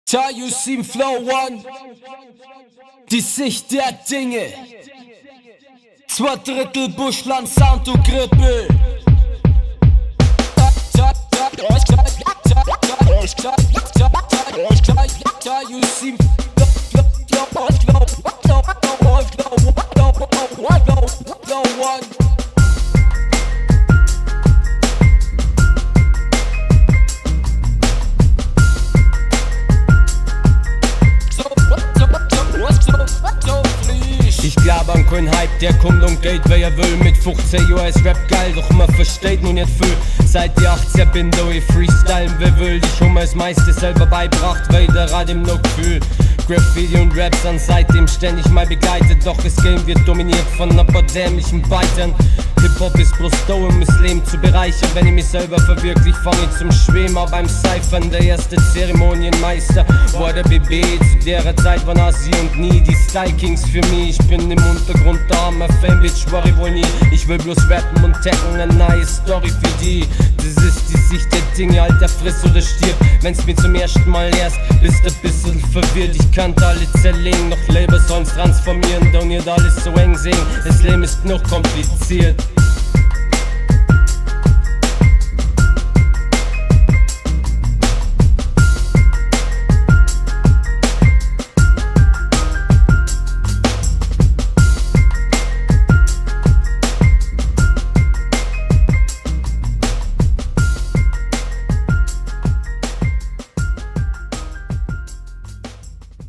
Tajusim Flow One, die Sicht der Dinge. 2/3 Buschland Sound und Grippe. Tajusim Flow One. Ich glaube an keinen Hype, der kommt und geht, wer er will. Mit 15 Jahren ist Rap geil, doch man versteht noch nicht viel. Seit die 18 bin da ich freestylen, wer will. Ich hab mir das meiste selber beibracht, weil der Rad im noch Gefühl. Graffiti und Raps sind seitdem ständig mal begleitet, doch das Game wird dominiert von ein paar dämlichen Beitern. Hip-Hop ist bloß da, um das Leben zu bereichern. Wenn ich mich selber verwirklich, fange ich zum Schweben beim Cyphern. Der erste Zeremonienmeister war der BB. Zu der Zeit waren Asi und nie die Style Kings für mich. Ich bin im Untergrund da, mein Fanbitch war ich wohl nie. Ich will bloß rappen und tacken, eine neue Story für die. Das ist die Sicht der Dinge, Alter, friss oder stirb. Wenn's mir zum ersten Mal erst, bist du ein bisschen verwirrt. Ich kannte alle zerlegen, noch Label sollen's transformieren. Da nicht alles so eng sehen, das Leben ist noch kompliziert.